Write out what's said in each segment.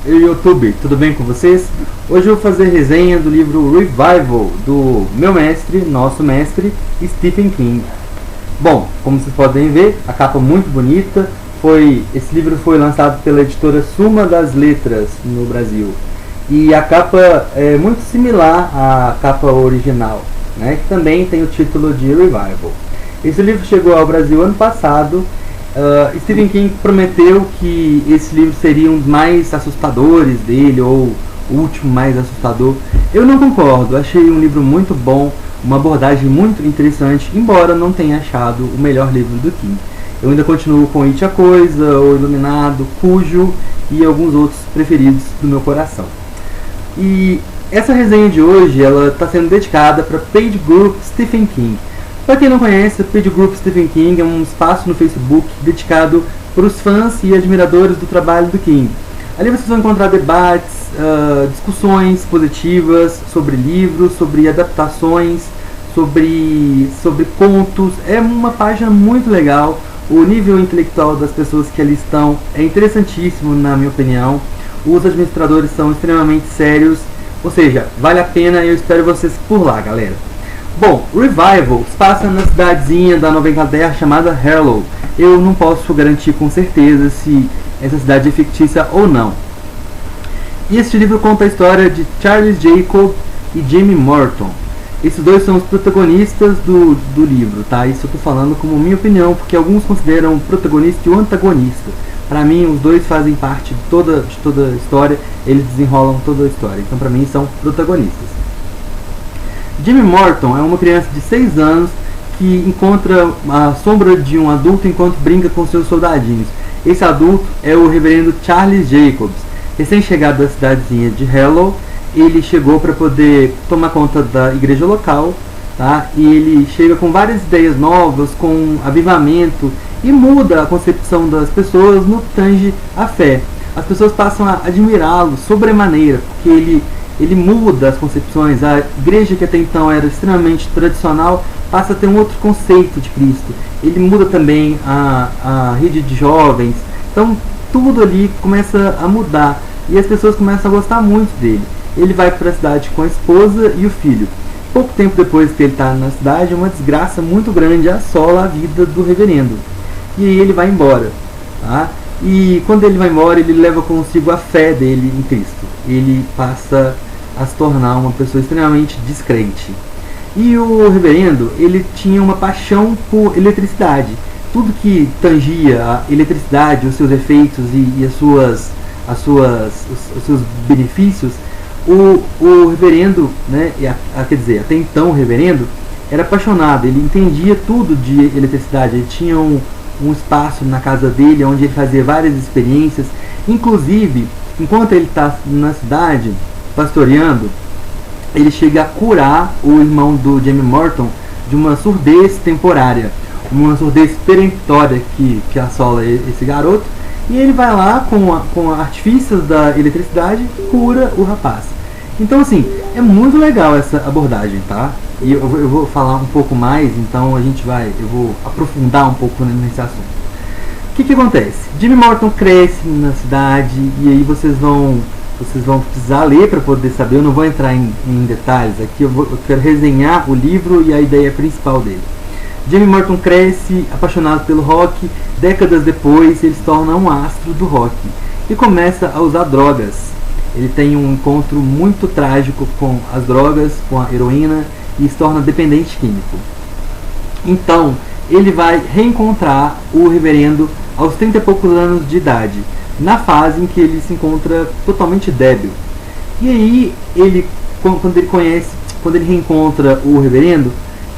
YouTube, tudo bem com vocês? Hoje eu vou fazer resenha do livro Revival, do meu mestre, nosso mestre, Stephen King. Bom, como vocês podem ver, a capa muito bonita. Esse livro foi lançado pela editora Suma das Letras no Brasil. E a capa é muito similar à capa original, né, que também tem o título de Revival. Esse livro chegou ao Brasil ano passado. Stephen King prometeu que esse livro seria um dos mais assustadores dele, ou o último mais assustador. Eu não concordo, achei um livro muito bom, uma abordagem muito interessante, embora não tenha achado o melhor livro do King. Eu ainda continuo com It a Coisa, O Iluminado, Cujo e alguns outros preferidos do meu coração. E essa resenha de hoje está sendo dedicada para Page Group Stephen King. Para quem não conhece, o Page Group Stephen King é um espaço no Facebook dedicado para os fãs e admiradores do trabalho do King. Ali vocês vão encontrar debates, discussões positivas sobre livros, sobre adaptações, sobre contos. É uma página muito legal. O nível intelectual das pessoas que ali estão é interessantíssimo, na minha opinião. Os administradores são extremamente sérios, ou seja, vale a pena e eu espero vocês por lá, galera. Bom, Revival se passa na cidadezinha da Nova Inglaterra chamada Harlow. Eu não posso garantir com certeza se essa cidade é fictícia ou não. E este livro conta a história de Charles Jacob e Jamie Morton. Esses dois são os protagonistas do livro, tá? Isso eu tô falando como minha opinião, porque alguns consideram o protagonista e o antagonista. Para mim, os dois fazem parte de toda a história, eles desenrolam toda a história. Então, para mim, são protagonistas. Jamie Morton é uma criança de 6 anos que encontra a sombra de um adulto enquanto brinca com seus soldadinhos. Esse adulto é o reverendo Charles Jacobs. Recém-chegado da cidadezinha de Harlow, ele chegou para poder tomar conta da igreja local, tá? E ele chega com várias ideias novas, com avivamento, e muda a concepção das pessoas no que tange à fé. As pessoas passam a admirá-lo sobremaneira, porque ele muda as concepções. A igreja, que até então era extremamente tradicional, passa a ter um outro conceito de Cristo. Ele muda também a rede de jovens. Então tudo ali começa a mudar e as pessoas começam a gostar muito dele. Ele vai para a cidade com a esposa e o filho. Pouco tempo depois que ele está na cidade, uma desgraça muito grande assola a vida do reverendo. E aí ele vai embora, tá? E quando ele vai embora, ele leva consigo a fé dele em Cristo. Ele passa a se tornar uma pessoa extremamente descrente. E o reverendo, ele tinha uma paixão por eletricidade. Tudo que tangia a eletricidade, os seus efeitos e os seus benefícios, o reverendo, né, quer dizer, até então o reverendo era apaixonado. Ele entendia tudo de eletricidade. Ele tinha um espaço na casa dele onde ele fazia várias experiências. Inclusive, enquanto ele está na cidade pastoreando, ele chega a curar o irmão do Jamie Morton de uma surdez temporária, uma surdez peremptória que assola esse garoto. E ele vai lá com artifícios da eletricidade e cura o rapaz. Então, assim, é muito legal essa abordagem, tá? E eu vou falar um pouco mais, então eu vou aprofundar um pouco nesse assunto. O que acontece? Jamie Morton cresce na cidade e aí vocês vão precisar ler para poder saber. Eu não vou entrar em detalhes aqui, eu quero resenhar o livro e a ideia principal dele. Jamie Morton cresce apaixonado pelo rock. Décadas depois, ele se torna um astro do rock e começa a usar drogas. Ele tem um encontro muito trágico com as drogas, com a heroína, e se torna dependente químico. Então, ele vai reencontrar o reverendo aos 30 e poucos anos de idade, na fase em que ele se encontra totalmente débil. E aí, quando ele reencontra o reverendo,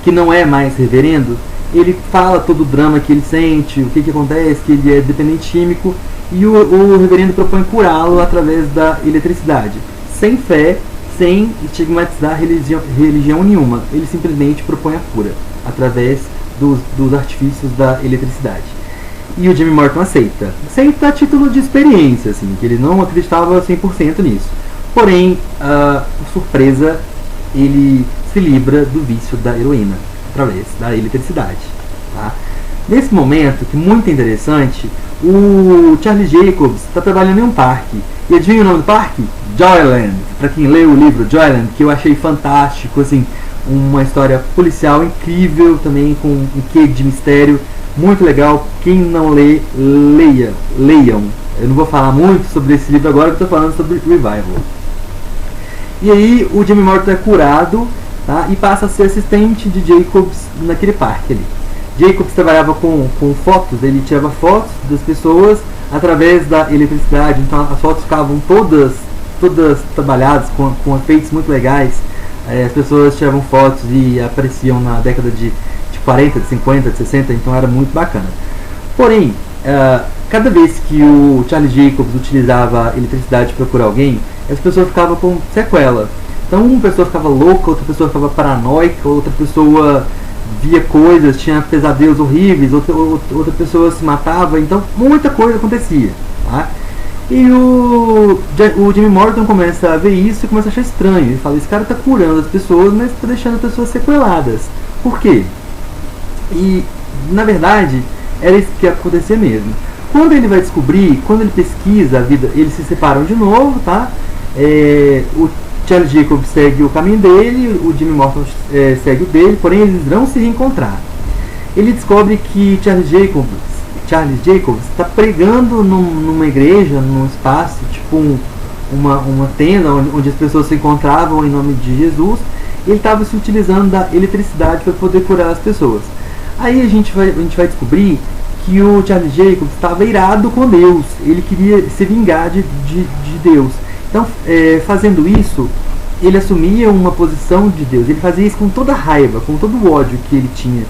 que não é mais reverendo, ele fala todo o drama que ele sente, o que acontece, que ele é dependente químico, e o reverendo propõe curá-lo através da eletricidade, sem fé, sem estigmatizar religião nenhuma. Ele simplesmente propõe a cura através dos artifícios da eletricidade. E o Jamie Morton aceita a título de experiência, assim, que ele não acreditava 100% nisso. Porém, surpresa, ele se livra do vício da heroína através da eletricidade, tá? Nesse momento, que muito interessante, o Charlie Jacobs está trabalhando em um parque. E adivinha o nome do parque? Joyland. Para quem leu o livro Joyland, que eu achei fantástico, assim, uma história policial incrível, também com um quê de mistério, muito legal. Quem não lê, leiam. Eu não vou falar muito sobre esse livro agora, porque estou falando sobre Revival. E aí o Jimmy Morton é curado, tá? E passa a ser assistente de Jacobs naquele parque ali. Jacobs trabalhava com fotos, ele tirava fotos das pessoas através da eletricidade, então as fotos ficavam todas trabalhadas com efeitos muito legais. As pessoas tiravam fotos e apareciam na década de 40, de 50, de 60, então era muito bacana. Porém, cada vez que o Charlie Jacobs utilizava a eletricidade para curar alguém, as pessoas ficavam com sequela. Então uma pessoa ficava louca, outra pessoa ficava paranoica, outra pessoa via coisas, tinha pesadelos horríveis, outra pessoa se matava, então muita coisa acontecia, tá? E o Jimmy Morton começa a ver isso e começa a achar estranho. Ele fala, esse cara está curando as pessoas, mas está deixando as pessoas sequeladas. Por quê? E, na verdade, era isso que acontecia mesmo. Quando ele vai descobrir, quando ele pesquisa a vida, eles se separam de novo, tá? O Charlie Jacobs segue o caminho dele, o Jimmy Morton segue o dele, porém eles vão se reencontrar. Ele descobre que Charlie Jacobs está pregando numa igreja, num espaço, tipo uma tenda onde as pessoas se encontravam em nome de Jesus. Ele estava se utilizando da eletricidade para poder curar as pessoas. Aí a gente vai descobrir que o Charlie Jacobs estava irado com Deus, ele queria se vingar de Deus. Então, fazendo isso, ele assumia uma posição de Deus. Ele fazia isso com toda a raiva, com todo o ódio que ele tinha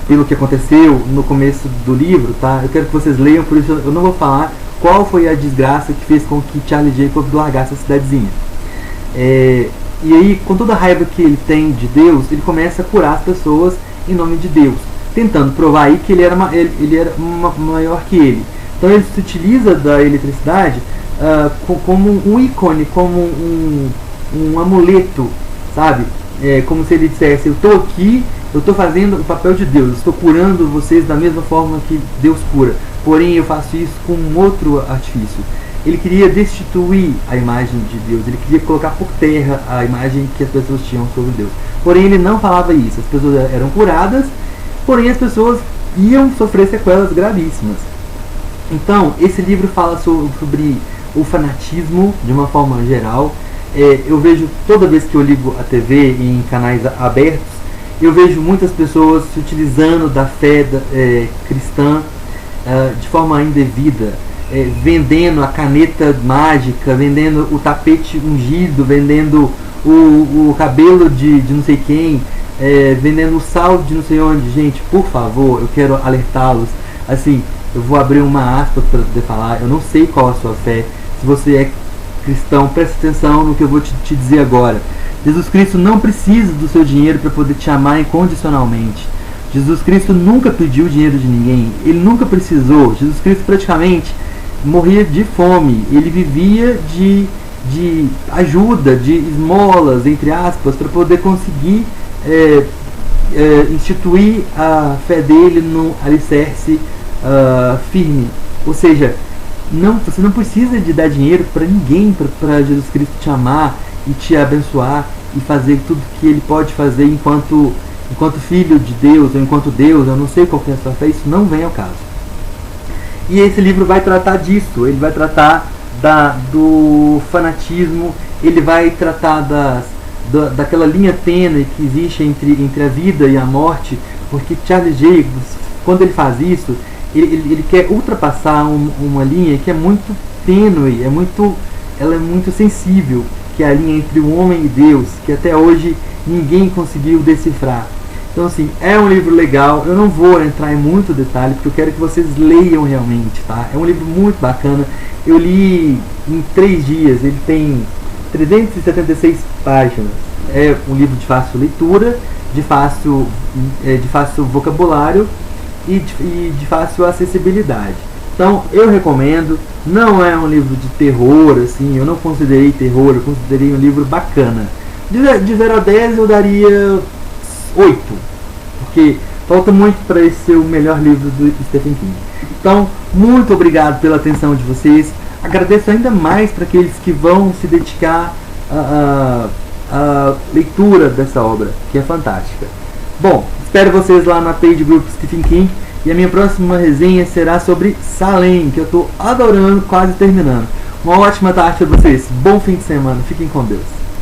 pelo que aconteceu no começo do livro, tá? Eu quero que vocês leiam, por isso eu não vou falar qual foi a desgraça que fez com que Charlie Jacobs largasse a cidadezinha. E aí, com toda a raiva que ele tem de Deus, ele começa a curar as pessoas em nome de Deus, tentando provar aí que ele era maior que ele. Então ele se utiliza da eletricidade como um ícone, como um amuleto, sabe? Como se ele dissesse, eu estou aqui, eu estou fazendo o papel de Deus, estou curando vocês da mesma forma que Deus cura, porém eu faço isso com um outro artifício. Ele queria destituir a imagem de Deus, ele queria colocar por terra a imagem que as pessoas tinham sobre Deus. Porém ele não falava isso, as pessoas eram curadas, porém as pessoas iam sofrer sequelas gravíssimas. Então esse livro fala sobre o fanatismo de uma forma geral. Eu vejo, toda vez que eu ligo a TV em canais abertos, eu vejo muitas pessoas se utilizando da fé cristã de forma indevida, vendendo a caneta mágica, vendendo o tapete ungido, vendendo o cabelo de não sei quem, vendendo o sal de não sei onde. Gente, por favor, eu quero alertá-los. Assim, eu vou abrir uma aspa para poder falar. Eu não sei qual a sua fé. Se você é cristão, preste atenção no que eu vou te dizer agora. Jesus Cristo não precisa do seu dinheiro para poder te amar incondicionalmente. Jesus Cristo nunca pediu dinheiro de ninguém. Ele nunca precisou. Jesus Cristo praticamente morria de fome. Ele vivia de ajuda, de esmolas, entre aspas, para poder conseguir instituir a fé dele no alicerce firme. Ou seja, você não precisa de dar dinheiro para ninguém para Jesus Cristo te amar e te abençoar e fazer tudo que ele pode fazer enquanto filho de Deus ou enquanto Deus. Eu não sei qual que é a sua fé, isso não vem ao caso. E esse livro vai tratar disso, ele vai tratar do fanatismo, ele vai tratar daquela linha tênue que existe entre a vida e a morte, porque Charlie Jacobs, quando ele faz isso, ele quer ultrapassar uma linha que é muito tênue, ela é muito sensível, que é a linha entre o homem e Deus, que até hoje ninguém conseguiu decifrar. Então assim, é um livro legal, eu não vou entrar em muito detalhe, porque eu quero que vocês leiam realmente, tá? É um livro muito bacana, eu li em 3 dias, ele tem 376 páginas, é um livro de fácil leitura, de fácil vocabulário e de fácil acessibilidade. Então eu recomendo. Não é um livro de terror, assim, eu não considerei terror, eu considerei um livro bacana. De 0 a 10 eu daria 8, porque Falta muito para esse ser o melhor livro do Stephen King. Então, muito obrigado pela atenção de vocês. Agradeço ainda mais para aqueles que vão se dedicar à leitura dessa obra, que é fantástica. Bom, espero vocês lá na page group Stephen King. E a minha próxima resenha será sobre Salem, que eu estou adorando, quase terminando. Uma ótima tarde para vocês. Bom fim de semana. Fiquem com Deus.